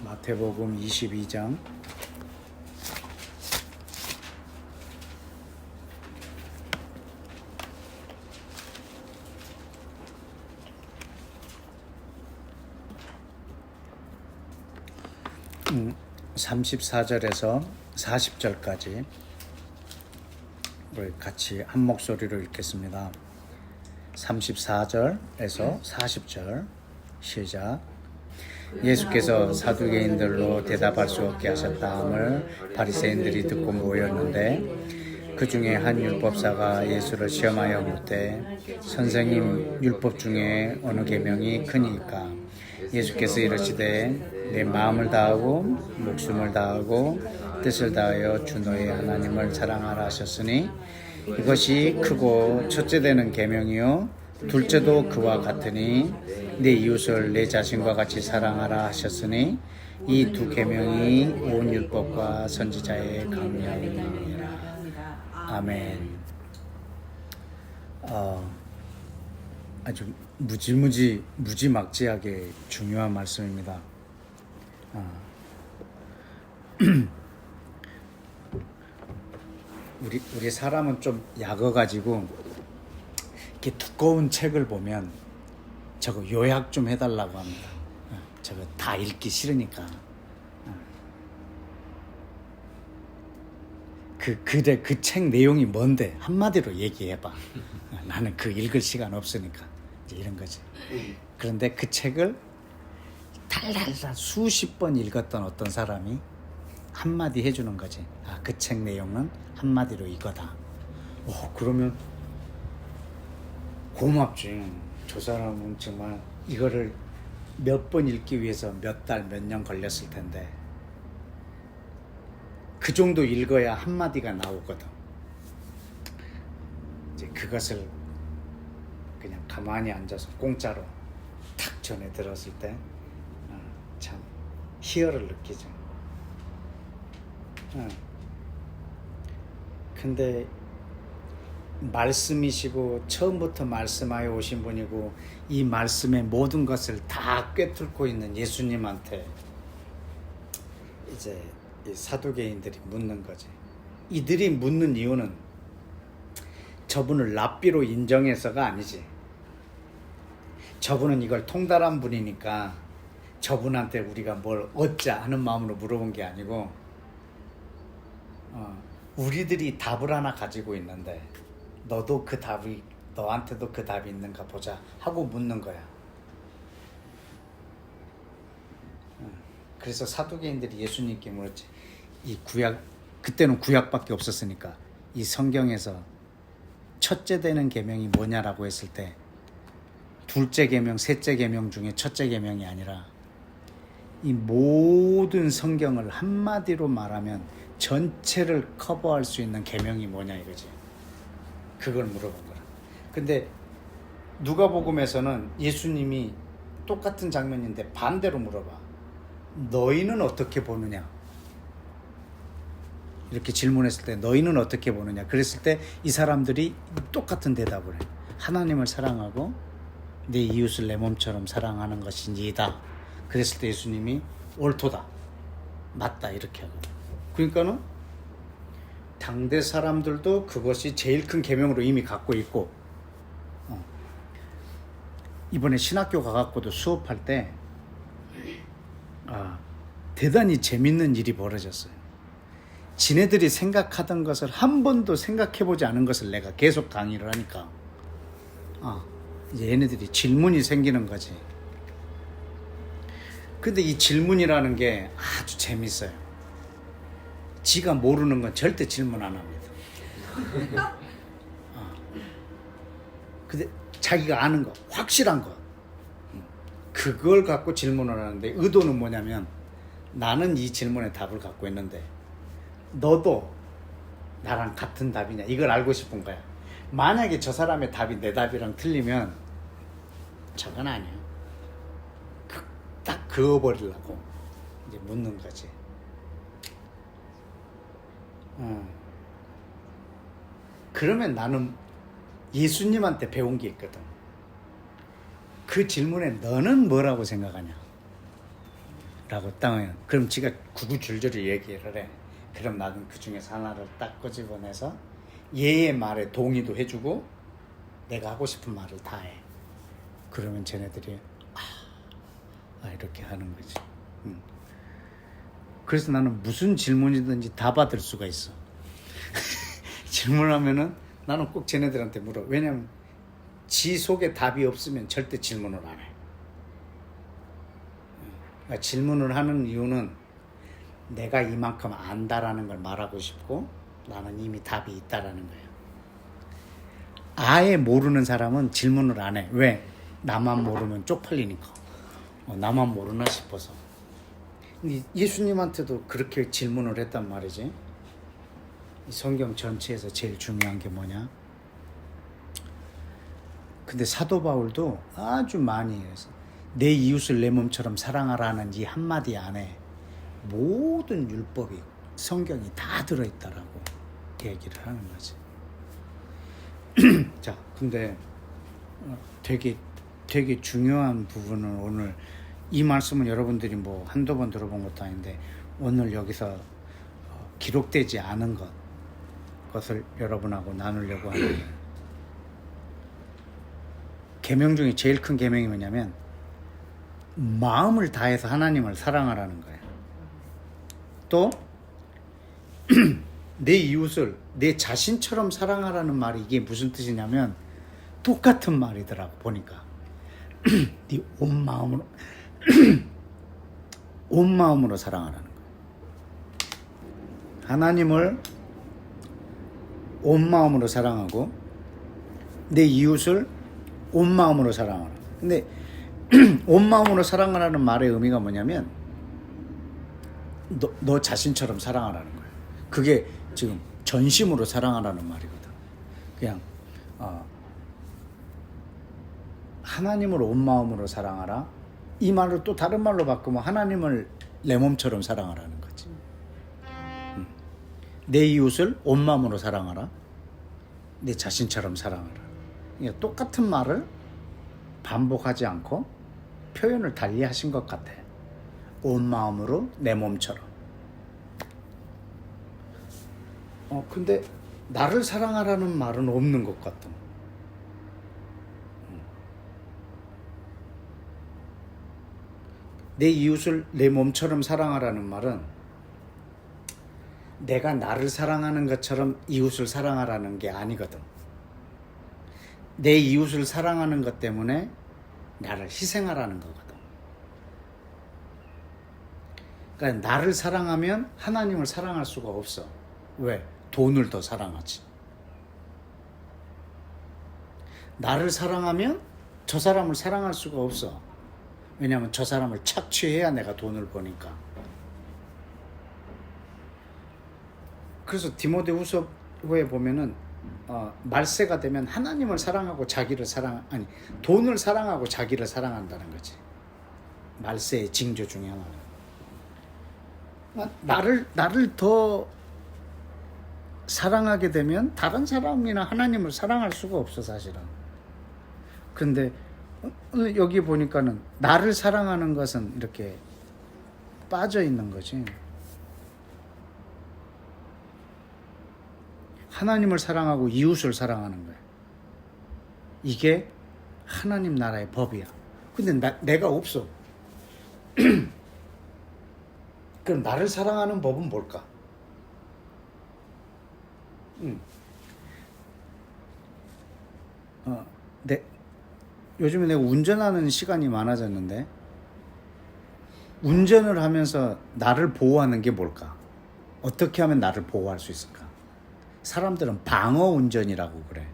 마태복음 22장 34절에서 40절까지 우리 같이 한 목소리로 읽겠습니다. 34절에서 40절 시작. 예수께서 사두개인들로 대답할 수 없게 하셨다함을 바리새인들이 듣고 모였는데 그 중에 한 율법사가 예수를 시험하여 묻되 선생님, 율법 중에 어느 계명이 크니까? 예수께서 이르시되 내 마음을 다하고 목숨을 다하고 뜻을 다하여 주 너의 하나님을 사랑하라 하셨으니 이것이 크고 첫째 되는 계명이요 둘째도 그와 같으니 내 이웃을 내 자신과 같이 사랑하라 하셨으니 이 두 계명이 온 율법과 선지자의 강령이니라. 아멘. 아주 무지막지하게 중요한 말씀입니다. 우리 사람은 좀 약어가지고 이렇게 두꺼운 책을 보면 저거 요약 좀 해달라고 합니다. 저거 다 읽기 싫으니까. 그 책 내용이 뭔데 한마디로 얘기해봐. 나는 그 읽을 시간 없으니까 이제 이런 거지. 그런데 그 책을 달달달 수십 번 읽었던 어떤 사람이 한마디 해주는 거지. 그 책 내용은 한마디로 이거다. 그러면 고맙지. 저 사람은 정말 이거를 몇 번 읽기 위해서 몇 달, 몇 년 걸렸을 텐데 그 정도 읽어야 한마디가 나오거든. 이제 그것을 그냥 가만히 앉아서 공짜로 탁 전해 들었을 때 참 희열을 느끼죠. 근데 말씀이시고 처음부터 말씀하여 오신 분이고 이 말씀의 모든 것을 다 꿰뚫고 있는 예수님한테 이제 이 사두개인들이 묻는 거지. 이들이 묻는 이유는 저분을 랍비로 인정해서가 아니지. 저분은 이걸 통달한 분이니까 저분한테 우리가 뭘 얻자 하는 마음으로 물어본 게 아니고 우리들이 답을 하나 가지고 있는데 너한테도 그 답이 있는가 보자 하고 묻는 거야. 그래서 사두개인들이 예수님께 물었지. 이 구약, 그때는 구약밖에 없었으니까 이 성경에서 첫째 되는 계명이 뭐냐라고 했을 때 둘째 계명, 셋째 계명 중에 첫째 계명이 아니라 이 모든 성경을 한마디로 말하면 전체를 커버할 수 있는 계명이 뭐냐 이거지. 그걸 물어본 거라. 근데 누가복음에서는 예수님이 똑같은 장면인데 반대로 물어봐. 너희는 어떻게 보느냐? 이렇게 질문했을 때 너희는 어떻게 보느냐? 그랬을 때 이 사람들이 똑같은 대답을 해. 하나님을 사랑하고 내 이웃을 내 몸처럼 사랑하는 것이니이다. 그랬을 때 예수님이 옳도다. 맞다. 이렇게 하고. 그러니까는 당대 사람들도 그것이 제일 큰 계명으로 이미 갖고 있고 이번에 신학교 가갖고도 수업할 때 대단히 재밌는 일이 벌어졌어요. 지네들이 생각하던 것을 한 번도 생각해보지 않은 것을 내가 계속 강의를 하니까 이제 얘네들이 질문이 생기는 거지. 근데 이 질문이라는 게 아주 재밌어요. 지가 모르는 건 절대 질문 안 합니다. 근데 자기가 아는 거, 확실한 거, 그걸 갖고 질문을 하는데 의도는 뭐냐면 나는 이 질문에 답을 갖고 있는데 너도 나랑 같은 답이냐 이걸 알고 싶은 거야. 만약에 저 사람의 답이 내 답이랑 틀리면 저건 아니야. 딱 그어버리려고 이제 묻는 거지. 그러면 나는 예수님한테 배운 게 있거든. 그 질문에 너는 뭐라고 생각하냐? 라고 땅을 그럼 지가 구구절절히 얘기를 해. 그럼 나는 그 중에서 하나를 딱 끄집어내서 얘의 말에 동의도 해주고 내가 하고 싶은 말을 다 해. 그러면 쟤네들이 이렇게 하는 거지. 그래서 나는 무슨 질문이든지 다 받을 수가 있어. 질문하면은 나는 꼭 쟤네들한테 물어. 왜냐면 지 속에 답이 없으면 절대 질문을 안 해. 그러니까 질문을 하는 이유는 내가 이만큼 안다라는 걸 말하고 싶고 나는 이미 답이 있다라는 거예요. 아예 모르는 사람은 질문을 안 해. 왜? 나만 모르면 쪽팔리니까. 나만 모르나 싶어서. 예수님한테도 그렇게 질문을 했단 말이지. 이 성경 전체에서 제일 중요한 게 뭐냐? 근데 사도 바울도 아주 많이 해서 내 이웃을 내 몸처럼 사랑하라는 이 한마디 안에 모든 율법이 성경이 다 들어있다라고 얘기를 하는 거지. 자, 근데 되게 중요한 부분을 오늘 이 말씀은 여러분들이 뭐 한두 번 들어본 것도 아닌데 오늘 여기서 기록되지 않은 것을 여러분하고 나누려고 하는 거예요. 계명 중에 제일 큰 계명이 뭐냐면 마음을 다해서 하나님을 사랑하라는 거예요. 또 내 이웃을 내 자신처럼 사랑하라는 말이 이게 무슨 뜻이냐면 똑같은 말이더라고 보니까. 네 온 마음으로 온 마음으로 사랑하라는 거예요. 하나님을 온 마음으로 사랑하고 내 이웃을 온 마음으로 사랑하라. 근데 온 마음으로 사랑하라는 말의 의미가 뭐냐면 너 자신처럼 사랑하라는 거예요. 그게 지금 전심으로 사랑하라는 말이거든. 그냥 하나님을 온 마음으로 사랑하라. 이 말을 또 다른 말로 바꾸면 하나님을 내 몸처럼 사랑하라는 거지. 내 이웃을 온 마음으로 사랑하라. 내 자신처럼 사랑하라. 그러니까 똑같은 말을 반복하지 않고 표현을 달리 하신 것 같아. 온 마음으로 내 몸처럼. 근데 나를 사랑하라는 말은 없는 것 같아. 내 이웃을 내 몸처럼 사랑하라는 말은 내가 나를 사랑하는 것처럼 이웃을 사랑하라는 게 아니거든. 내 이웃을 사랑하는 것 때문에 나를 희생하라는 거거든. 그러니까 나를 사랑하면 하나님을 사랑할 수가 없어. 왜? 돈을 더 사랑하지. 나를 사랑하면 저 사람을 사랑할 수가 없어. 왜냐하면 저 사람을 착취해야 내가 돈을 버니까. 그래서 디모데후서에 보면은 말세가 되면 하나님을 사랑하고 돈을 사랑하고 자기를 사랑한다는 거지. 말세의 징조 중에 하나는. 나를 더 사랑하게 되면 다른 사람이나 하나님을 사랑할 수가 없어 사실은. 근데 여기 보니까는 나를 사랑하는 것은 이렇게 빠져 있는 거지. 하나님을 사랑하고 이웃을 사랑하는 거야. 이게 하나님 나라의 법이야. 근데 내가 없어. 그럼 나를 사랑하는 법은 뭘까? 요즘에 내가 운전하는 시간이 많아졌는데 운전을 하면서 나를 보호하는 게 뭘까? 어떻게 하면 나를 보호할 수 있을까? 사람들은 방어 운전이라고 그래.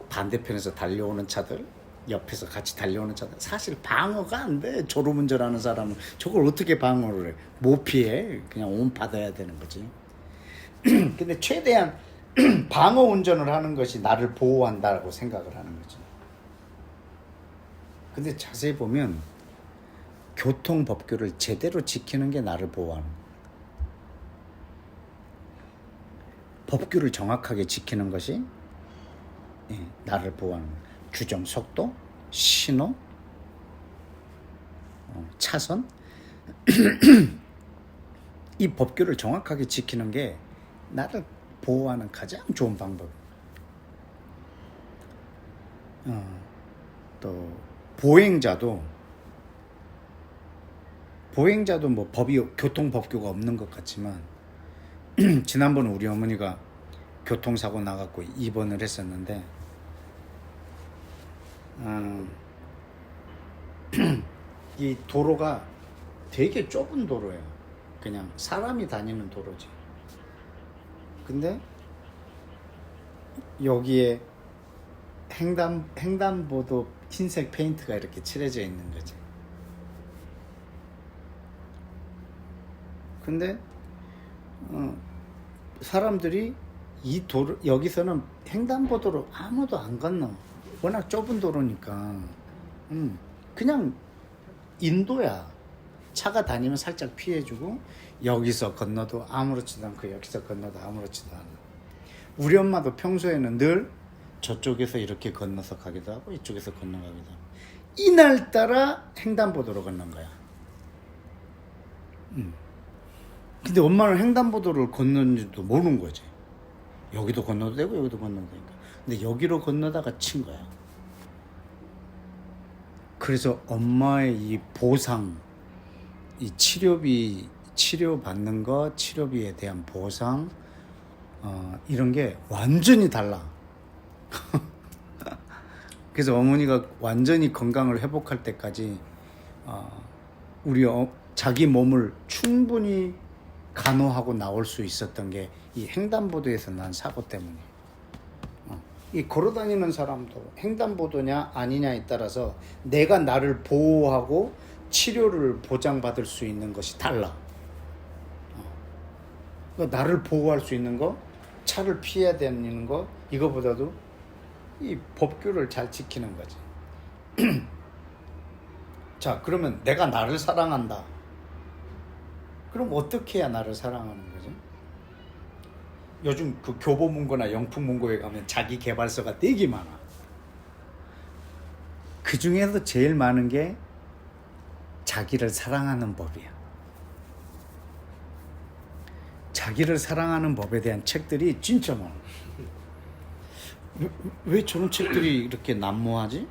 반대편에서 달려오는 차들, 옆에서 같이 달려오는 차들. 사실 방어가 안 돼. 졸음운전하는 사람은 저걸 어떻게 방어를 해? 못 피해. 그냥 온 받아야 되는 거지. 근데 최대한 방어 운전을 하는 것이 나를 보호한다고 생각을 하는 거지. 근데 자세히 보면 교통법규를 제대로 지키는 게 나를 보호하는 거야. 법규를 정확하게 지키는 것이 나를 보호하는 거야. 규정 속도, 신호, 차선 이 법규를 정확하게 지키는 게 나를 보호하는 가장 좋은 방법. 또 보행자도 뭐 교통 법규가 없는 것 같지만 지난번 우리 어머니가 교통사고 나갖고 입원을 했었는데 이 도로가 되게 좁은 도로예요. 그냥 사람이 다니는 도로지. 근데 여기에 횡단보도 흰색 페인트가 이렇게 칠해져 있는 거지. 근데 사람들이 이 도로 여기서는 횡단보도로 아무도 안 건너. 워낙 좁은 도로니까 그냥 인도야. 차가 다니면 살짝 피해주고 여기서 건너도 아무렇지도 않고 여기서 건너도 아무렇지도 않아. 우리 엄마도 평소에는 늘 저쪽에서 이렇게 건너서 가기도 하고 이쪽에서 건너가기도 하고 이날따라 횡단보도로 건넌 거야. 근데 엄마는 횡단보도를 건너는지도 모르는 거지. 여기도 건너도 되고 여기도 건너도 되니까. 근데 여기로 건너다가 친 거야. 그래서 엄마의 이 보상, 이 치료받는 거, 치료비에 대한 보상, 이런 게 완전히 달라. 그래서 어머니가 완전히 건강을 회복할 때까지 자기 몸을 충분히 간호하고 나올 수 있었던 게 이 횡단보도에서 난 사고 때문에. 이 걸어다니는 사람도 횡단보도냐 아니냐에 따라서 내가 나를 보호하고 치료를 보장받을 수 있는 것이 달라. 나를 보호할 수 있는 거, 차를 피해야 되는 거, 이거보다도 이 법규를 잘 지키는 거지. 자, 그러면 내가 나를 사랑한다. 그럼 어떻게 해야 나를 사랑하는 거지? 요즘 그 교보문고나 영풍문고에 가면 자기 개발서가 되게 많아. 그 중에서 제일 많은 게 자기를 사랑하는 법이야. 자기를 사랑하는 법에 대한 책들이 진짜 많아. 왜 저런 책들이 이렇게 난무하지?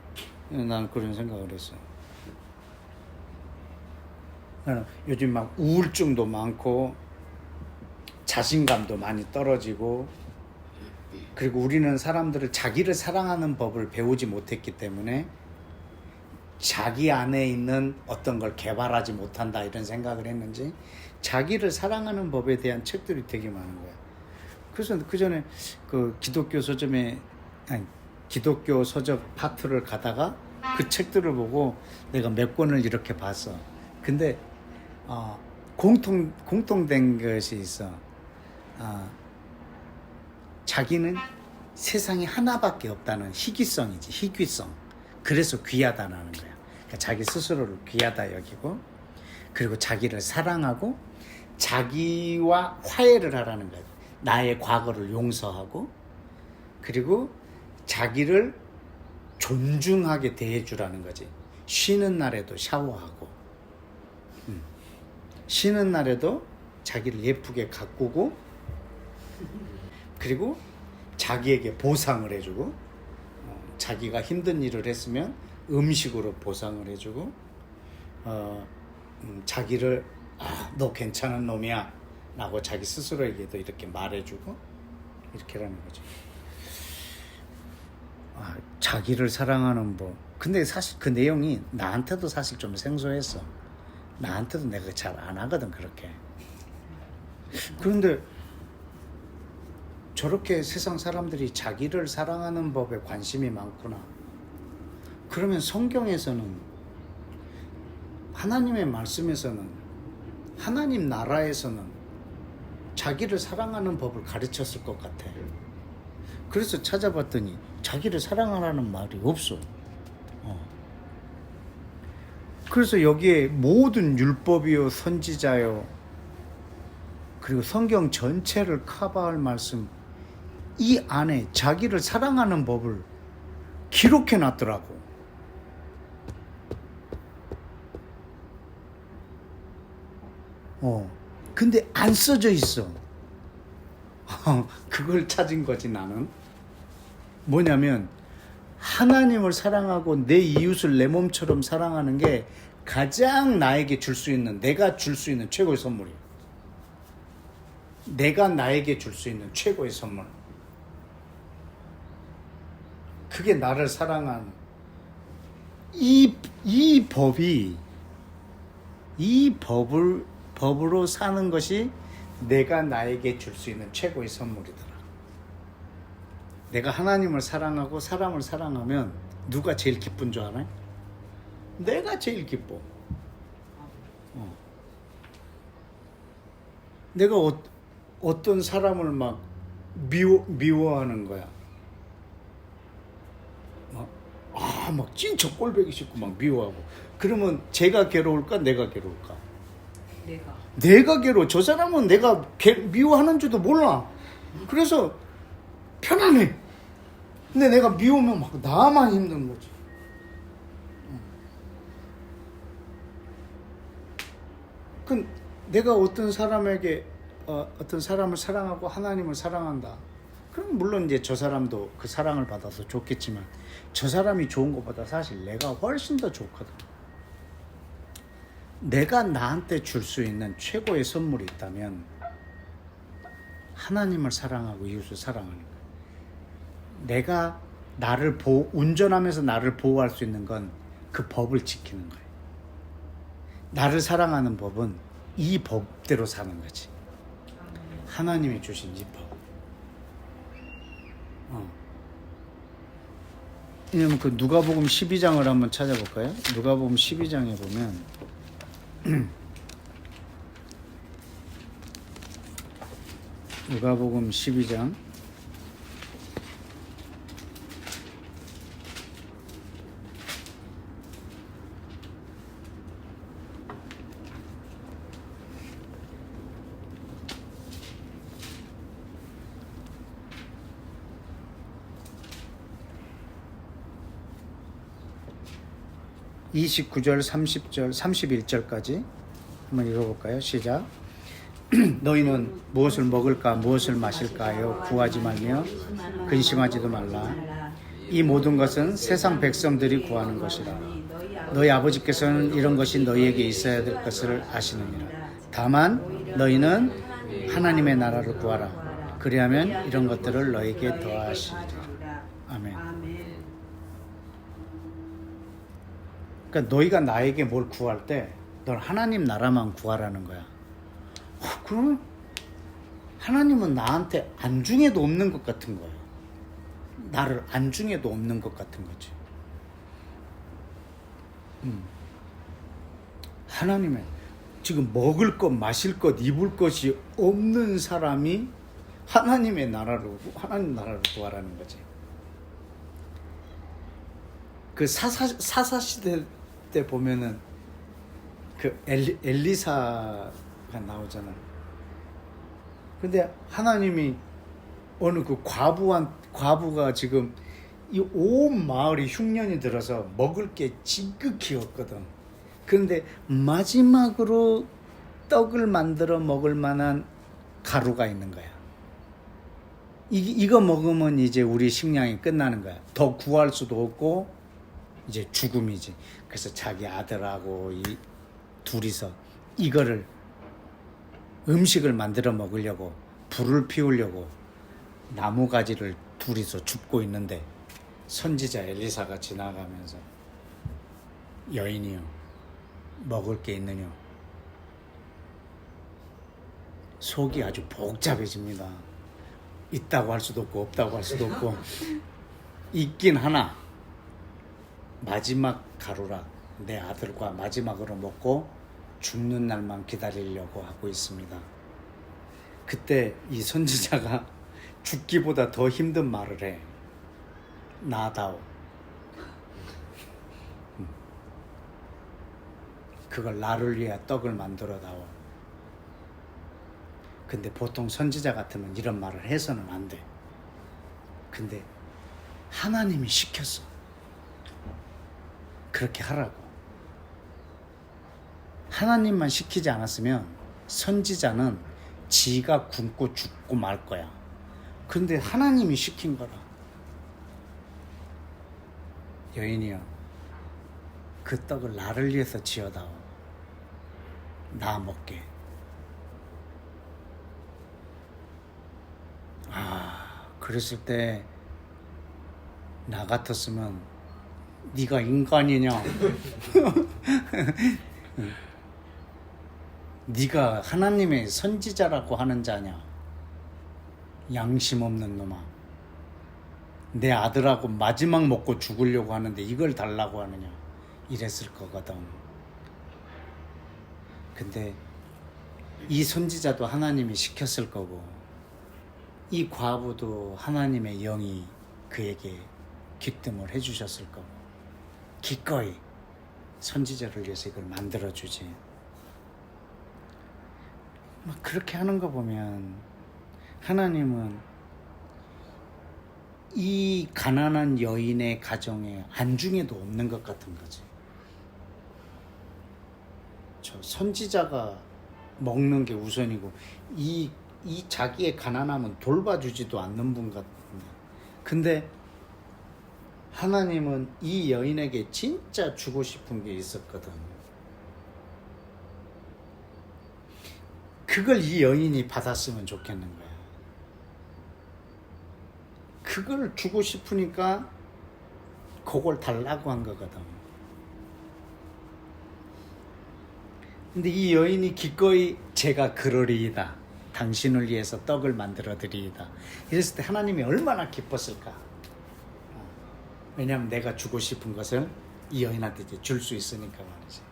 나는 그런 생각을 했어. 요즘 막 우울증도 많고 자신감도 많이 떨어지고, 그리고 우리는 사람들을 자기를 사랑하는 법을 배우지 못했기 때문에 자기 안에 있는 어떤 걸 개발하지 못한다 이런 생각을 했는지 자기를 사랑하는 법에 대한 책들이 되게 많은 거야. 그래서 그 전에 그 기독교 서적 파트를 가다가 그 책들을 보고 내가 몇 권을 이렇게 봤어. 근데 공통된 것이 있어. 자기는 세상에 하나밖에 없다는 희귀성. 그래서 귀하다는 거야. 그러니까 자기 스스로를 귀하다 여기고, 그리고 자기를 사랑하고 자기와 화해를 하라는 거야. 나의 과거를 용서하고, 그리고 자기를 존중하게 대해주라는 거지. 쉬는 날에도 샤워하고, 쉬는 날에도 자기를 예쁘게 가꾸고, 그리고 자기에게 보상을 해주고, 자기가 힘든 일을 했으면 음식으로 보상을 해주고, 자기를 너 괜찮은 놈이야 라고 자기 스스로에게도 이렇게 말해주고, 이렇게라는 거죠. 자기를 사랑하는 법. 근데 사실 그 내용이 나한테도 사실 좀 생소했어. 나한테도 내가 잘 안 하거든 그렇게. 그런데 저렇게 세상 사람들이 자기를 사랑하는 법에 관심이 많구나. 그러면 성경에서는, 하나님의 말씀에서는, 하나님 나라에서는 자기를 사랑하는 법을 가르쳤을 것 같아. 그래서 찾아봤더니 자기를 사랑하라는 말이 없어. 그래서 여기에 모든 율법이요 선지자요 그리고 성경 전체를 커버할 말씀, 이 안에 자기를 사랑하는 법을 기록해 놨더라고. 근데 안 써져 있어. 그걸 찾은 거지 나는. 뭐냐면 하나님을 사랑하고 내 이웃을 내 몸처럼 사랑하는 게 가장 나에게 줄 수 있는, 내가 줄 수 있는 최고의 선물이야. 내가 나에게 줄 수 있는 최고의 선물. 그게 나를 사랑하는 이 법으로 사는 것이 내가 나에게 줄 수 있는 최고의 선물이더라. 내가 하나님을 사랑하고 사람을 사랑하면 누가 제일 기쁜 줄 알아요? 내가 제일 기뻐. 내가 어떤 사람을 막 미워하는 거야. 막 진짜 꼴보기 싫고 막 미워하고. 그러면 제가 괴로울까? 내가 괴로울까? 내가 괴로워. 저 사람은 내가 미워하는 줄도 몰라. 그래서 편안해. 근데 내가 미우면 막 나만 힘든 거지. 그 내가 어떤 사람에게 어떤 사람을 사랑하고 하나님을 사랑한다. 그럼 물론 이제 저 사람도 그 사랑을 받아서 좋겠지만 저 사람이 좋은 것보다 사실 내가 훨씬 더 좋거든. 내가 나한테 줄 수 있는 최고의 선물이 있다면 하나님을 사랑하고 이웃을 사랑하는 거야. 내가 나를 운전하면서 나를 보호할 수 있는 건 그 법을 지키는 거야. 나를 사랑하는 법은 이 법대로 사는 거지. 하나님이 주신 이 법. 왜냐면 그 누가복음 12장을 한번 찾아볼까요? 누가복음 12장에 보면 누가복음 12장 29절, 30절, 31절까지 한번 읽어볼까요? 시작. 너희는 무엇을 먹을까 무엇을 마실까요? 구하지 말며 근심하지도 말라. 이 모든 것은 세상 백성들이 구하는 것이라. 너희 아버지께서는 이런 것이 너희에게 있어야 될 것을 아시느니라. 다만 너희는 하나님의 나라를 구하라. 그리하면 이런 것들을 너희에게 더하시리라. 아멘. 그러니까 너희가 나에게 뭘 구할 때 넌 하나님 나라만 구하라는 거야. 그러면 하나님은 나한테 안중에도 없는 것 같은 거예요. 나를 안중에도 없는 것 같은 거지. 하나님의 지금 먹을 것, 마실 것, 입을 것이 없는 사람이 하나님 나라를 구하라는 거지. 그 사사시대 때 보면은 그 엘리사가 나오잖아. 근데 하나님이 어느 그 과부가 지금 이 온 마을이 흉년이 들어서 먹을 게 지극히 없거든. 그런데 마지막으로 떡을 만들어 먹을 만한 가루가 있는 거야. 이거 먹으면 이제 우리 식량이 끝나는 거야. 더 구할 수도 없고 이제 죽음이지. 그래서 자기 아들하고 이 둘이서 이거를 음식을 만들어 먹으려고 불을 피우려고 나무가지를 둘이서 줍고 있는데 선지자 엘리사가 지나가면서 여인이요 먹을 게 있느냐. 속이 아주 복잡해집니다. 있다고 할 수도 없고 없다고 할 수도 없고 있긴 하나 마지막 가루라 내 아들과 마지막으로 먹고 죽는 날만 기다리려고 하고 있습니다. 그때 이 선지자가 죽기보다 더 힘든 말을 해. 나다오. 그걸 나를 위해 떡을 만들어 다오. 근데 보통 선지자 같으면 이런 말을 해서는 안 돼. 근데 하나님이 시켰어. 그렇게 하라고. 하나님만 시키지 않았으면 선지자는 지가 굶고 죽고 말 거야. 근데 하나님이 시킨 거라. 여인이여, 그 떡을 나를 위해서 지어다오. 나 먹게. 그랬을 때 나 같았으면 네가 인간이냐? 네가 하나님의 선지자라고 하는 자냐? 양심 없는 놈아. 내 아들하고 마지막 먹고 죽으려고 하는데 이걸 달라고 하느냐? 이랬을 거거든. 근데 이 선지자도 하나님이 시켰을 거고, 이 과부도 하나님의 영이 그에게 기뜸을 해주셨을 거고, 기꺼이 선지자를 위해서 이걸 만들어주지. 막 그렇게 하는 거 보면 하나님은 이 가난한 여인의 가정에 안중에도 없는 것 같은 거지. 저 선지자가 먹는 게 우선이고, 이 자기의 가난함은 돌봐주지도 않는 분 같은데, 근데 하나님은 이 여인에게 진짜 주고 싶은 게 있었거든. 그걸 이 여인이 받았으면 좋겠는 거야. 그걸 주고 싶으니까 그걸 달라고 한 거거든. 근데 이 여인이 기꺼이 제가 그러리이다, 당신을 위해서 떡을 만들어 드리이다, 이랬을 때 하나님이 얼마나 기뻤을까. 왜냐하면 내가 주고 싶은 것을 이 여인한테 이제 줄 수 있으니까 말이지.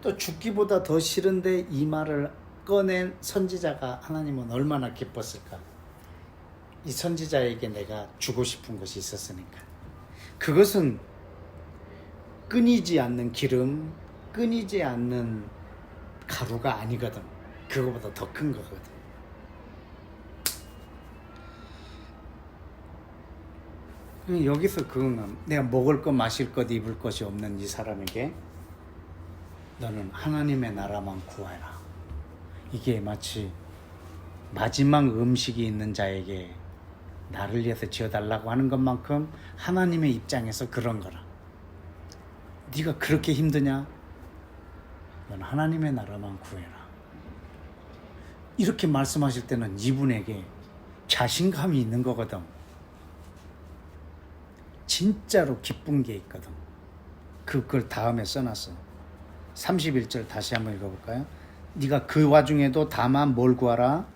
또 죽기보다 더 싫은데 이 말을 꺼낸 선지자가 하나님은 얼마나 기뻤을까. 이 선지자에게 내가 주고 싶은 것이 있었으니까. 그것은 끊이지 않는 기름, 끊이지 않는 가루가 아니거든. 그거보다 더 큰 거거든. 여기서 그건, 내가 먹을 것, 마실 것, 입을 것이 없는 이 사람에게 너는 하나님의 나라만 구하라. 이게 마치 마지막 음식이 있는 자에게 나를 위해서 지어달라고 하는 것만큼 하나님의 입장에서 그런 거라. 네가 그렇게 힘드냐? 넌 하나님의 나라만 구해라. 이렇게 말씀하실 때는 이분에게 자신감이 있는 거거든. 진짜로 기쁜 게 있거든. 그걸 다음에 써놨어. 31절 다시 한번 읽어볼까요? 네가 그 와중에도 다만 뭘 구하라?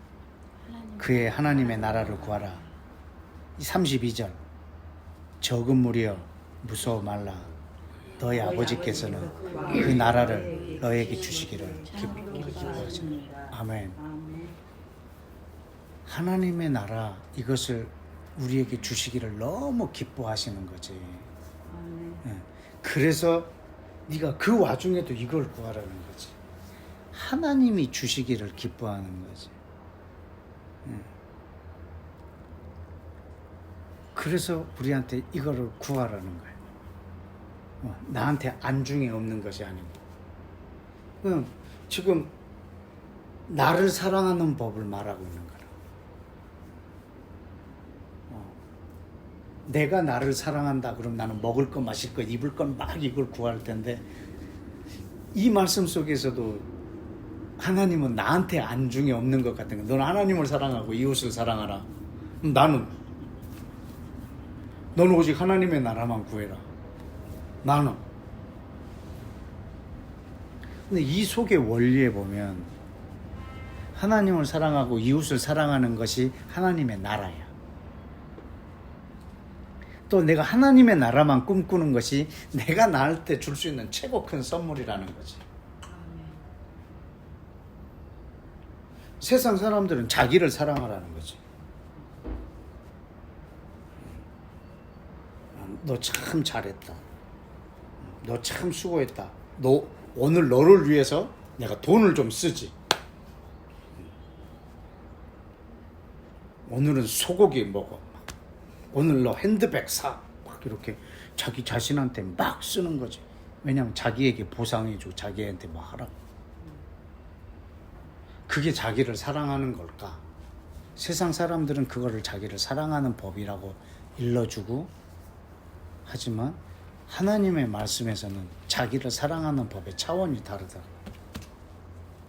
그의 하나님의 나라를 구하라. 32절 적은 무리여 무서워 말라. 너희 아버지께서는 그 나라를 너에게 주시기를 기뻐하시니. 아멘. 하나님의 나라, 이것을 우리에게 주시기를 너무 기뻐하시는 거지. 그래서 네가 그 와중에도 이걸 구하라는 거지. 하나님이 주시기를 기뻐하는 거지. 그래서 우리한테 이거를 구하라는 거야. 나한테 안중에 없는 것이 아니고. 지금 나를 사랑하는 법을 말하고 있는 거야. 내가 나를 사랑한다 그럼 나는 먹을 것, 마실 것, 입을 것 막 이걸 구할 텐데, 이 말씀 속에서도 하나님은 나한테 안중에 없는 것 같은 거야. 너는 하나님을 사랑하고 이웃을 사랑하라. 너는 오직 하나님의 나라만 구해라. 나는. 근데 이 속의 원리에 보면 하나님을 사랑하고 이웃을 사랑하는 것이 하나님의 나라야. 또 내가 하나님의 나라만 꿈꾸는 것이 내가 나한테 줄 수 있는 최고 큰 선물이라는 거지. 세상 사람들은 자기를 사랑하라는 거지. 너 참 잘했다. 너 참 수고했다. 너 오늘 너를 위해서 내가 돈을 좀 쓰지. 오늘은 소고기 먹어. 오늘 너 핸드백 사. 막 이렇게 자기 자신한테 막 쓰는 거지. 왜냐하면 자기에게 보상해주고 자기한테 뭐 하라고. 그게 자기를 사랑하는 걸까? 세상 사람들은 그거를 자기를 사랑하는 법이라고 일러주고, 하지만 하나님의 말씀에서는 자기를 사랑하는 법의 차원이 다르더라고요.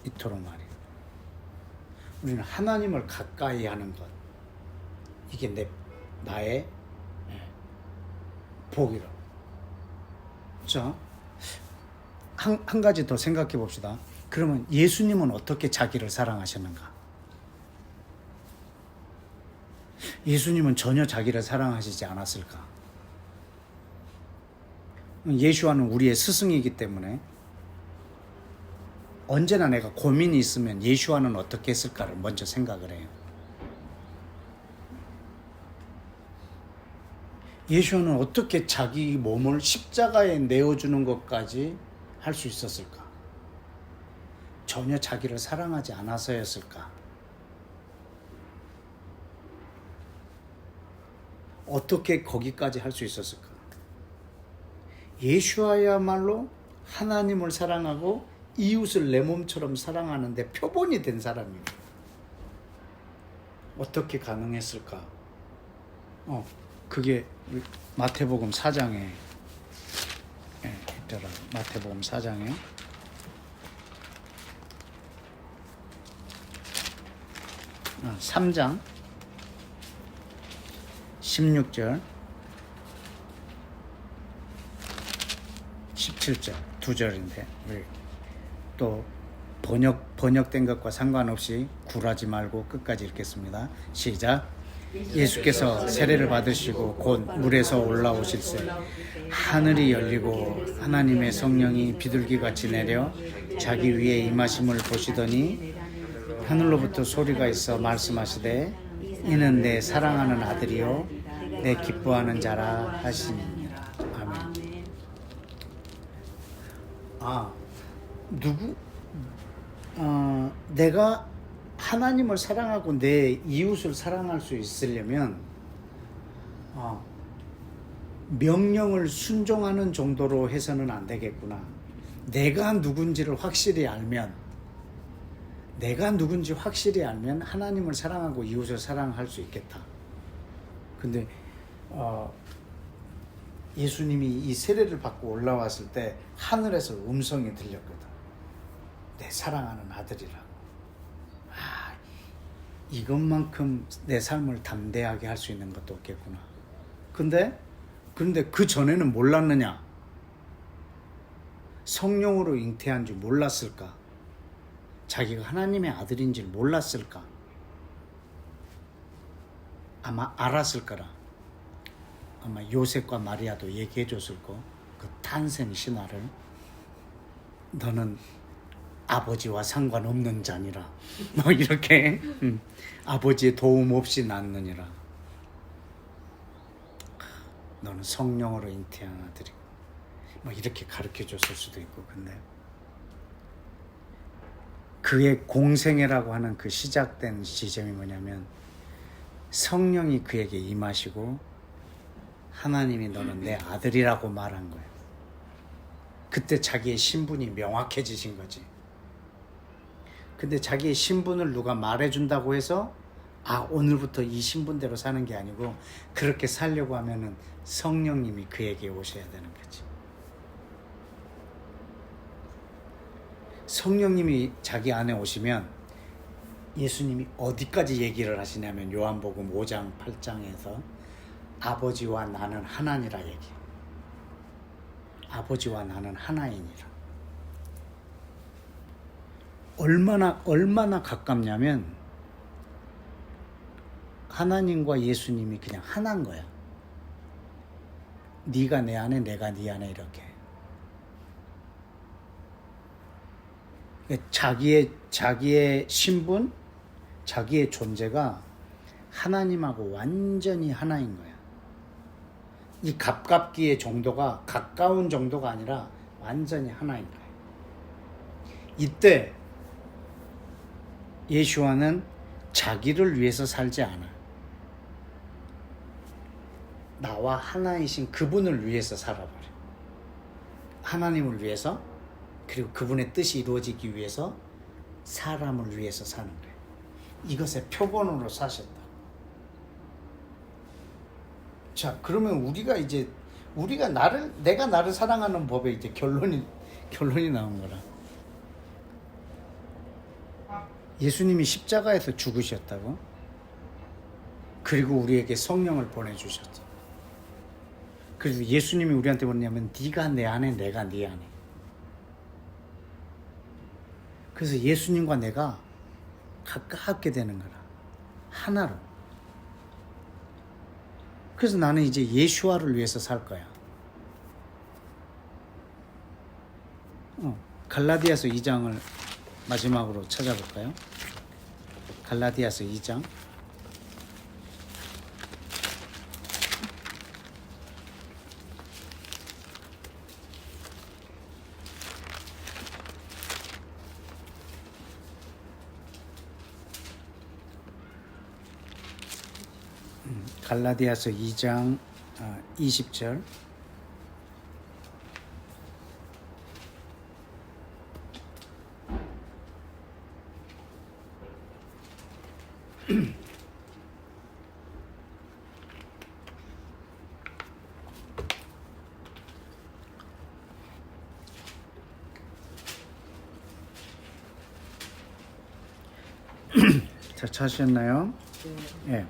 이토록 말이에요. 우리는 하나님을 가까이 하는 것, 이게 나의 복이라고. 자, 한 가지 더 생각해 봅시다. 그러면 예수님은 어떻게 자기를 사랑하셨는가? 예수님은 전혀 자기를 사랑하시지 않았을까? 예수와는 우리의 스승이기 때문에 언제나 내가 고민이 있으면 예수와는 어떻게 했을까를 먼저 생각을 해요. 예수와는 어떻게 자기 몸을 십자가에 내어주는 것까지 할 수 있었을까? 전혀 자기를 사랑하지 않아서였을까? 어떻게 거기까지 할 수 있었을까? 예수와야말로 하나님을 사랑하고 이웃을 내 몸처럼 사랑하는데 표본이 된 사람입니다. 어떻게 가능했을까? 그게 마태복음 4장에 있더라. 마태복음 4장에 3장 16절 17절 두 절인데 또 번역된 것과 상관없이 굴하지 말고 끝까지 읽겠습니다. 시작. 예수께서 세례를 받으시고 곧 물에서 올라오실새 하늘이 열리고 하나님의 성령이 비둘기같이 내려 자기 위에 임하심을 보시더니 하늘로부터 소리가 있어 말씀하시되 이는 내 사랑하는 아들이요 내 기뻐하는 자라 하시니라. 아멘. 내가 하나님을 사랑하고 내 이웃을 사랑할 수 있으려면 명령을 순종하는 정도로 해서는 안 되겠구나. 내가 누군지를 확실히 알면 하나님을 사랑하고 이웃을 사랑할 수 있겠다. 근데 예수님이 이 세례를 받고 올라왔을 때 하늘에서 음성이 들렸거든. 내 사랑하는 아들이라고. 이것만큼 내 삶을 담대하게 할 수 있는 것도 없겠구나. 그런데 그 전에는 몰랐느냐? 성령으로 잉태한 줄 몰랐을까? 자기가 하나님의 아들인 줄 몰랐을까? 아마 알았을 거라. 아마 요셉과 마리아도 얘기해 줬을 거. 그 탄생 신화를. 너는 아버지와 상관없는 자니라. 이렇게 아버지의 도움 없이 낳느니라. 너는 성령으로 잉태한 아들이고. 이렇게 가르쳐 줬을 수도 있고. 근데 그의 공생애라고 하는 그 시작된 지점이 뭐냐면 성령이 그에게 임하시고 하나님이 너는 내 아들이라고 말한 거예요. 그때 자기의 신분이 명확해지신 거지. 근데 자기의 신분을 누가 말해준다고 해서 오늘부터 이 신분대로 사는 게 아니고 그렇게 살려고 하면은 성령님이 그에게 오셔야 되는 거지. 성령님이 자기 안에 오시면 예수님이 어디까지 얘기를 하시냐면 요한복음 5장 8장에서 아버지와 나는 하나니라 얘기해. 아버지와 나는 하나이니라. 얼마나 가깝냐면 하나님과 예수님이 그냥 하나인 거야. 네가 내 안에 내가 네 안에 이렇게. 자기의 신분, 자기의 존재가 하나님하고 완전히 하나인 거야. 이 가깝기의 정도가 가까운 정도가 아니라 완전히 하나인 거야. 이때 예수와는 자기를 위해서 살지 않아. 나와 하나이신 그분을 위해서 살아버려. 하나님을 위해서, 그리고 그분의 뜻이 이루어지기 위해서 사람을 위해서 사는 거예요. 이것의 표본으로 사셨다. 자, 그러면 내가 나를 사랑하는 법에 이제 결론이 나온 거라. 예수님이 십자가에서 죽으셨다고? 그리고 우리에게 성령을 보내주셨죠. 그래서 예수님이 우리한테 뭐냐면 네가 내 안에, 내가 네 안에. 그래서 예수님과 내가 가깝게 되는 거라. 하나로. 그래서 나는 이제 예수와를 위해서 살 거야. 갈라디아서 2장을 마지막으로 찾아볼까요? 갈라디아서 2장. 갈라디아서 2장 20절. 자, 찾으셨나요? 예.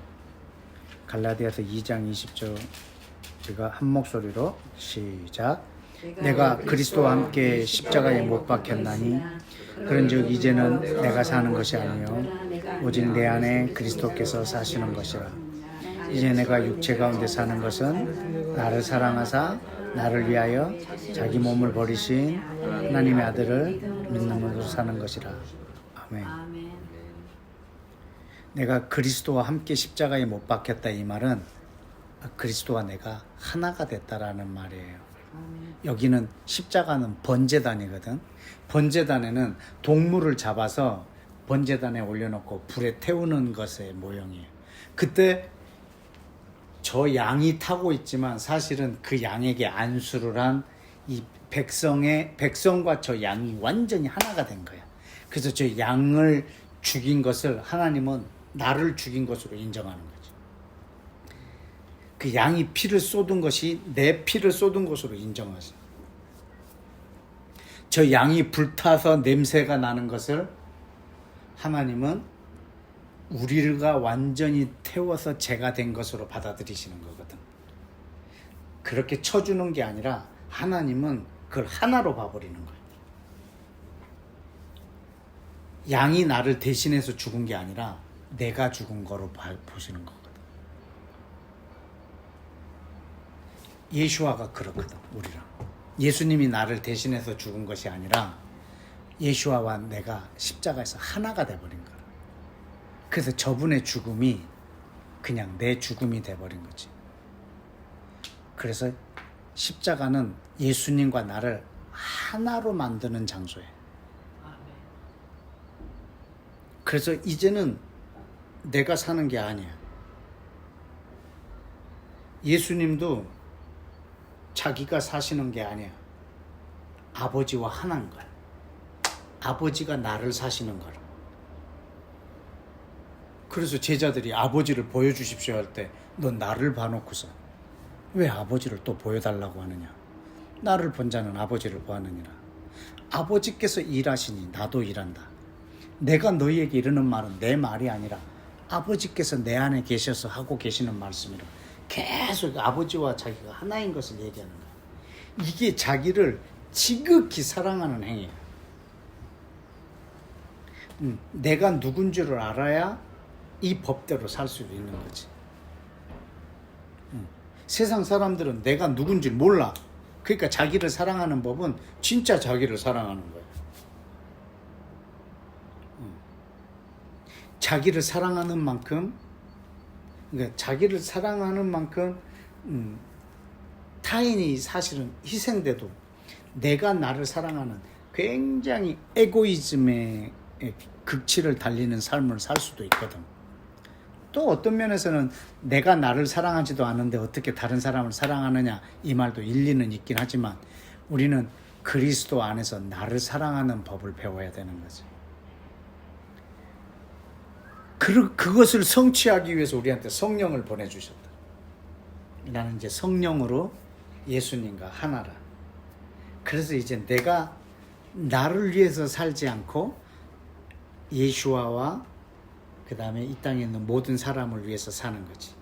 갈라디아서 2장 20절 제가 한 목소리로 시작. 내가 그리스도와 함께 십자가에 못 박혔나니 그런즉 이제는 내가 사는 것이 아니요 오직 내 안에 그리스도께서 사시는 것이라. 이제 내가 육체 가운데 사는 것은 나를 사랑하사 나를 위하여 자기 몸을 버리신 하나님의 아들을 믿음으로 사는 것이라. 아멘. 내가 그리스도와 함께 십자가에 못 박혔다, 이 말은 그리스도와 내가 하나가 됐다라는 말이에요. 여기는 십자가는 번제단이거든. 번제단에는 동물을 잡아서 번제단에 올려놓고 불에 태우는 것의 모형이에요. 그때 저 양이 타고 있지만 사실은 그 양에게 안수를 한 이 백성과 저 양이 완전히 하나가 된 거야. 그래서 저 양을 죽인 것을 하나님은 나를 죽인 것으로 인정하는 거지. 그 양이 피를 쏟은 것이 내 피를 쏟은 것으로 인정하지. 저 양이 불타서 냄새가 나는 것을 하나님은 우리가 완전히 태워서 죄가 된 것으로 받아들이시는 거거든. 그렇게 쳐주는 게 아니라 하나님은 그걸 하나로 봐버리는 거야. 양이 나를 대신해서 죽은 게 아니라 내가 죽은 거로 보시는 거거든. 예수와가 그렇거든, 우리랑. 예수님이 나를 대신해서 죽은 것이 아니라 예수와 내가 십자가에서 하나가 돼버린 거야. 그래서 저분의 죽음이 그냥 내 죽음이 돼버린 거지. 그래서 십자가는 예수님과 나를 하나로 만드는 장소예요. 그래서 이제는 내가 사는 게 아니야. 예수님도 자기가 사시는 게 아니야. 아버지와 하나인 거야. 아버지가 나를 사시는 거라. 그래서 제자들이 아버지를 보여주십시오 할 때 넌 나를 봐놓고서 왜 아버지를 또 보여달라고 하느냐. 나를 본 자는 아버지를 보았느니라. 아버지께서 일하시니 나도 일한다. 내가 너희에게 이르는 말은 내 말이 아니라 아버지께서 내 안에 계셔서 하고 계시는 말씀이라. 계속 아버지와 자기가 하나인 것을 얘기하는 거야. 이게 자기를 지극히 사랑하는 행위야. 내가 누군 줄을 알아야 이 법대로 살 수 있는 거지. 세상 사람들은 내가 누군 줄 몰라. 그러니까 자기를 사랑하는 법은 진짜 자기를 사랑하는 거야. 자기를 사랑하는 만큼, 그러니까 자기를 사랑하는 만큼 타인이 사실은 희생돼도 내가 나를 사랑하는 굉장히 에고이즘의 극치를 달리는 삶을 살 수도 있거든. 또 어떤 면에서는 내가 나를 사랑하지도 않는데 어떻게 다른 사람을 사랑하느냐, 이 말도 일리는 있긴 하지만 우리는 그리스도 안에서 나를 사랑하는 법을 배워야 되는 거지. 그것을 성취하기 위해서 우리한테 성령을 보내주셨다. 나는 이제 성령으로 예수님과 하나라. 그래서 이제 내가 나를 위해서 살지 않고 예수와와 그 다음에 이 땅에 있는 모든 사람을 위해서 사는 거지.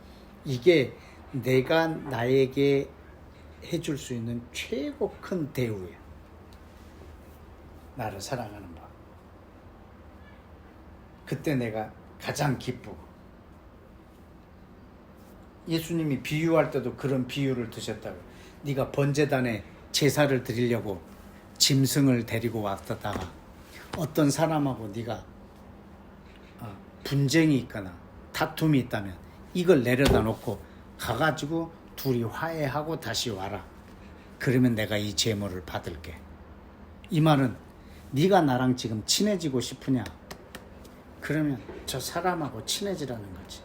이게 내가 나에게 해줄 수 있는 최고 큰 대우야. 나를 사랑하는 법. 그때 내가 가장 기쁘고. 예수님이 비유할 때도 그런 비유를 드셨다고. 네가 번제단에 제사를 드리려고 짐승을 데리고 왔다가 어떤 사람하고 네가 분쟁이 있거나 다툼이 있다면 이걸 내려다 놓고 가가지고 둘이 화해하고 다시 와라. 그러면 내가 이 제물을 받을게. 이 말은 네가 나랑 지금 친해지고 싶으냐? 그러면 저 사람하고 친해지라는 거지.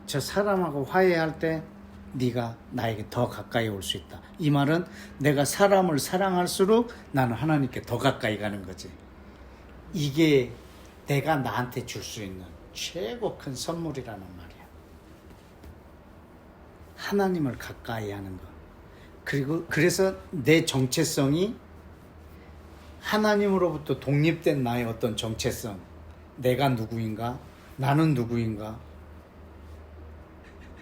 저 사람하고 화해할 때 네가 나에게 더 가까이 올 수 있다. 이 말은 내가 사람을 사랑할수록 나는 하나님께 더 가까이 가는 거지. 이게 내가 나한테 줄 수 있는 최고 큰 선물이라는 말이야. 하나님을 가까이 하는 거. 그리고 그래서 내 정체성이 하나님으로부터 독립된 나의 어떤 정체성. 내가 누구인가? 나는 누구인가?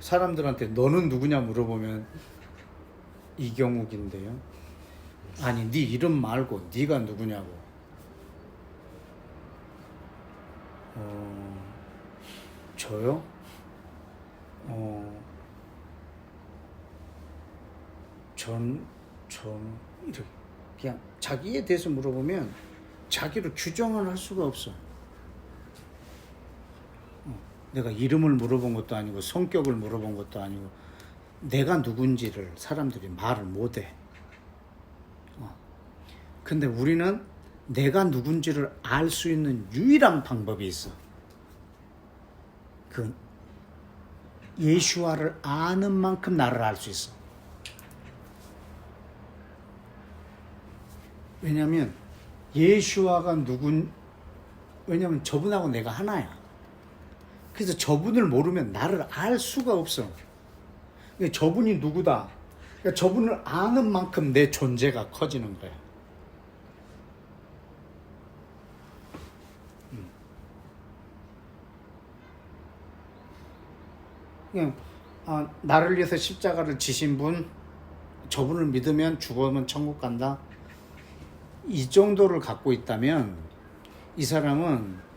사람들한테 너는 누구냐 물어보면 이경욱인데요. 아니 네 이름 말고 네가 누구냐고. 저요? 전 이렇게 그냥 자기에 대해서 물어보면 자기를 규정을 할 수가 없어. 내가 이름을 물어본 것도 아니고 성격을 물어본 것도 아니고 내가 누군지를 사람들이 말을 못해. 근데 우리는 내가 누군지를 알 수 있는 유일한 방법이 있어. 그 예수와를 아는 만큼 나를 알 수 있어. 왜냐하면 예수와가 왜냐하면 저분하고 내가 하나야. 그래서 저분을 모르면 나를 알 수가 없어. 그러니까 저분이 누구다. 그러니까 저분을 아는 만큼 내 존재가 커지는 거야. 그냥 나를 위해서 십자가를 지신 분, 저분을 믿으면 죽으면 천국 간다. 이 정도를 갖고 있다면 이 사람은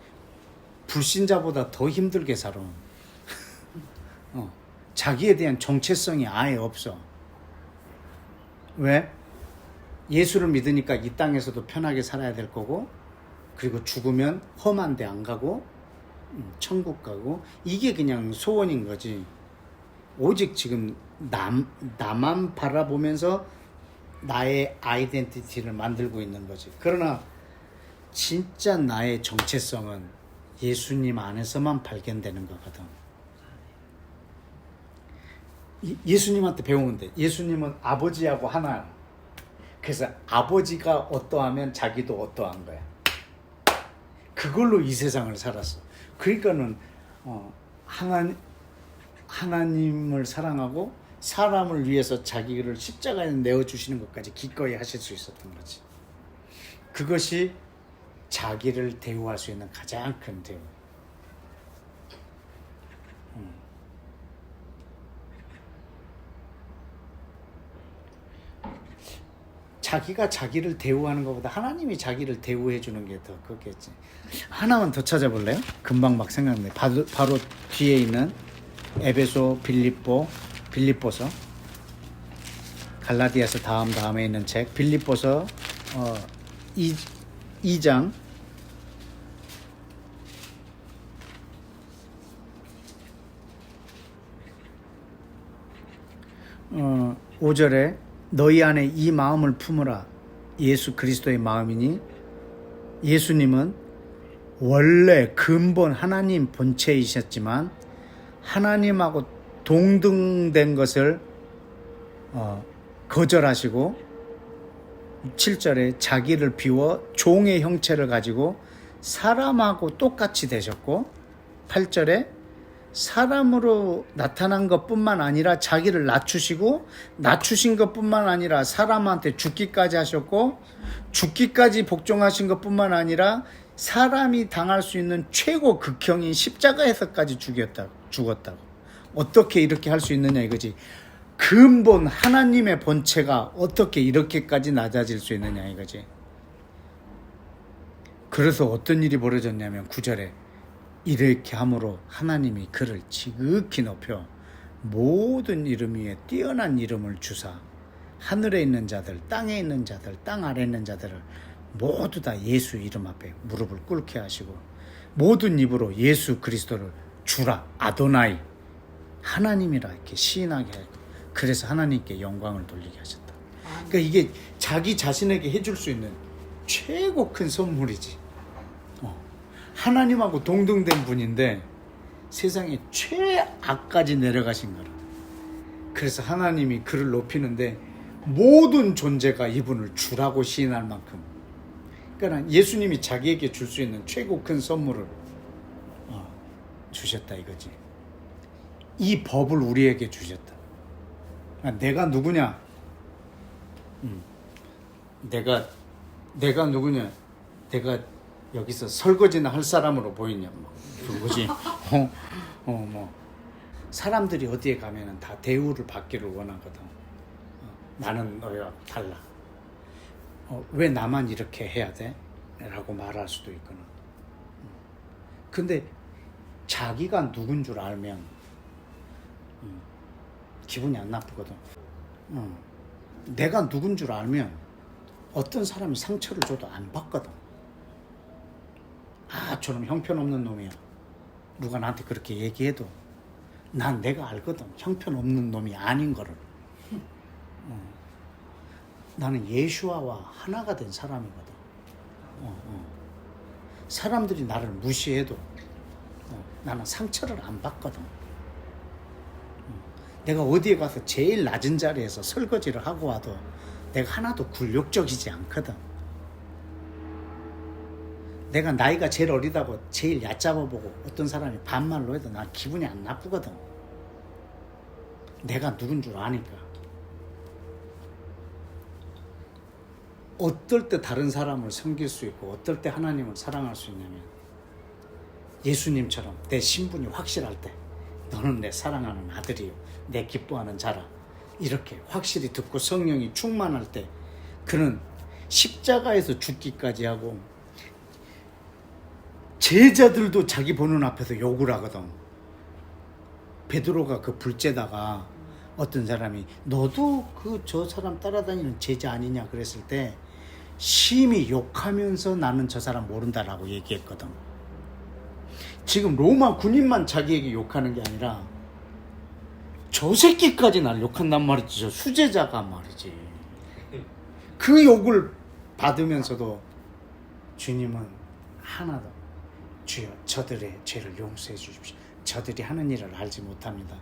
불신자보다 더 힘들게 살아. 자기에 대한 정체성이 아예 없어. 왜? 예수를 믿으니까 이 땅에서도 편하게 살아야 될 거고, 그리고 죽으면 험한 데 안 가고 천국 가고, 이게 그냥 소원인 거지. 오직 지금 나만 바라보면서 나의 아이덴티티를 만들고 있는 거지. 그러나 진짜 나의 정체성은 예수님 안에서만 발견되는 거거든. 예수님한테 배우면 돼. 예수님은 아버지하고 하나야. 그래서 아버지가 어떠하면 자기도 어떠한 거야. 그걸로 이 세상을 살았어. 그러니까는 하나님을 사랑하고 사람을 위해서 자기를 십자가에 내어주시는 것까지 기꺼이 하실 수 있었던 거지. 그것이 자기를 대우할 수 있는 가장 큰 대우. 자기가 자기를 대우하는 것보다 하나님이 자기를 대우해 주는 게 더 크겠지. 하나만 더 찾아볼래요? 금방 막 생각나네. 바로 뒤에 있는 에베소, 빌립보서, 갈라디아서 다음에 있는 책, 빌립보서 2장 5절에 너희 안에 이 마음을 품으라. 예수 그리스도의 마음이니 예수님은 원래 근본 하나님 본체이셨지만 하나님하고 동등된 것을 거절하시고 7절에 자기를 비워 종의 형체를 가지고 사람하고 똑같이 되셨고, 8절에 사람으로 나타난 것뿐만 아니라 자기를 낮추시고, 낮추신 것뿐만 아니라 사람한테 죽기까지 하셨고, 죽기까지 복종하신 것뿐만 아니라 사람이 당할 수 있는 최고 극형인 십자가에서까지 죽었다고. 어떻게 이렇게 할 수 있느냐 이거지. 근본 하나님의 본체가 어떻게 이렇게까지 낮아질 수 있느냐 이거지. 그래서 어떤 일이 벌어졌냐면 9절에 이렇게 함으로 하나님이 그를 지극히 높여 모든 이름 위에 뛰어난 이름을 주사 하늘에 있는 자들, 땅에 있는 자들, 땅 아래에 있는 자들을 모두 다 예수 이름 앞에 무릎을 꿇게 하시고 모든 입으로 예수 그리스도를 주라, 아도나이, 하나님이라 이렇게 시인하게 하고, 그래서 하나님께 영광을 돌리게 하셨다. 그러니까 이게 자기 자신에게 해줄 수 있는 최고 큰 선물이지. 하나님하고 동등된 분인데 세상에 최악까지 내려가신 거라. 그래서 하나님이 그를 높이는데 모든 존재가 이분을 주라고 시인할 만큼, 그러니까 예수님이 자기에게 줄 수 있는 최고 큰 선물을 주셨다 이거지. 이 법을 우리에게 주셨다. 내가 누구냐? 내가 누구냐? 내가 여기서 설거지나 할 사람으로 보이냐? 뭐 그거지. 뭐 사람들이 어디에 가면은 다 대우를 받기를 원하거든. 나는 너희와 달라. 왜 나만 이렇게 해야 돼? 라고 말할 수도 있거든. 근데 자기가 누군 줄 알면 기분이 안 나쁘거든. 내가 누군 줄 알면 어떤 사람이 상처를 줘도 안 받거든. 저놈 형편없는 놈이야. 누가 나한테 그렇게 얘기해도 난 내가 알거든. 형편없는 놈이 아닌 거를. 나는 예수와와 하나가 된 사람이거든. 사람들이 나를 무시해도 나는 상처를 안 받거든. 내가 어디에 가서 제일 낮은 자리에서 설거지를 하고 와도 내가 하나도 굴욕적이지 않거든. 내가 나이가 제일 어리다고 제일 얕잡아 보고 어떤 사람이 반말로 해도 난 기분이 안 나쁘거든. 내가 누군 줄 아니까. 어떨 때 다른 사람을 섬길 수 있고 어떨 때 하나님을 사랑할 수 있냐면 예수님처럼 내 신분이 확실할 때 너는 내 사랑하는 아들이요 내 기뻐하는 자라 이렇게 확실히 듣고 성령이 충만할 때 그는 십자가에서 죽기까지 하고 제자들도 자기 보는 앞에서 욕을 하거든. 베드로가 그 불제다가 어떤 사람이 너도 그 저 사람 따라다니는 제자 아니냐 그랬을 때 심히 욕하면서 나는 저 사람 모른다라고 얘기했거든. 지금 로마 군인만 자기에게 욕하는 게 아니라 저 새끼까지 날 욕한단 말이지. 저 수제자가 말이지. 그 욕을 받으면서도 주님은 하나도 주여 저들의 죄를 용서해 주십시오. 저들이 하는 일을 알지 못합니다.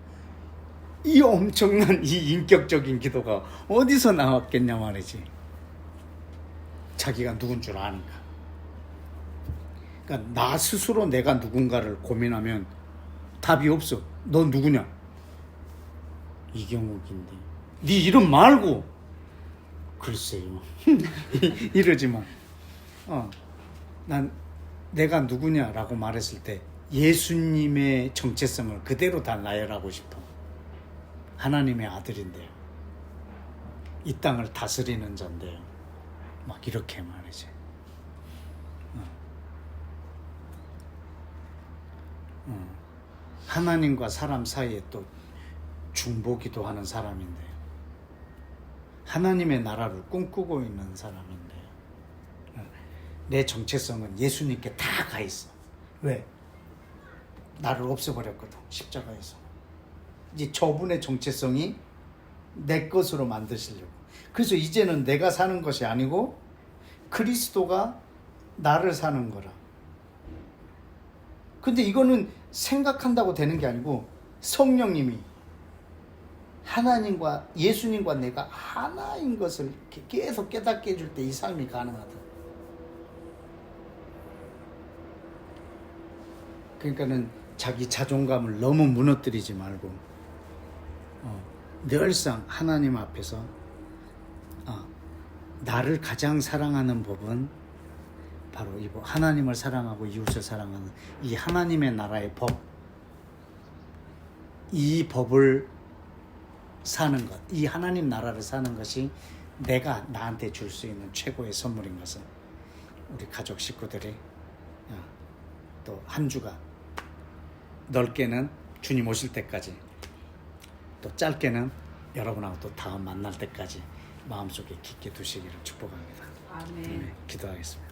이 엄청난 이 인격적인 기도가 어디서 나왔겠냐 말이지. 자기가 누군 줄 아니까. 그러니까 나 스스로 내가 누군가를 고민하면 답이 없어. 너 누구냐? 이경욱인데. 네 이름 말고. 글쎄요. 이러지만 난 내가 누구냐라고 말했을 때 예수님의 정체성을 그대로 다 나열하고 싶어. 하나님의 아들인데요. 이 땅을 다스리는 자인데요. 막 이렇게 말이지. 하나님과 사람 사이에 또 중보기도 하는 사람인데요. 하나님의 나라를 꿈꾸고 있는 사람인데요. 내 정체성은 예수님께 다 가 있어. 왜? 나를 없애버렸거든. 십자가에서. 이제 저분의 정체성이 내 것으로 만드시려고. 그래서 이제는 내가 사는 것이 아니고 그리스도가 나를 사는 거라. 근데 이거는 생각한다고 되는 게 아니고 성령님이 하나님과 예수님과 내가 하나인 것을 계속 깨닫게 해줄 때 이 삶이 가능하다. 그러니까는 자기 자존감을 너무 무너뜨리지 말고 늘상 하나님 앞에서 나를 가장 사랑하는 법은 바로 이 하나님을 사랑하고 이웃을 사랑하는 이 하나님의 나라의 법, 이 법을 사는 것, 이 하나님 나라를 사는 것이 내가 나한테 줄 수 있는 최고의 선물인 것을 우리 가족 식구들이 또 한 주가 넓게는 주님 오실 때까지, 또 짧게는 여러분하고 또 다음 만날 때까지 마음속에 깊게 두시기를 축복합니다. 아멘. 기도하겠습니다.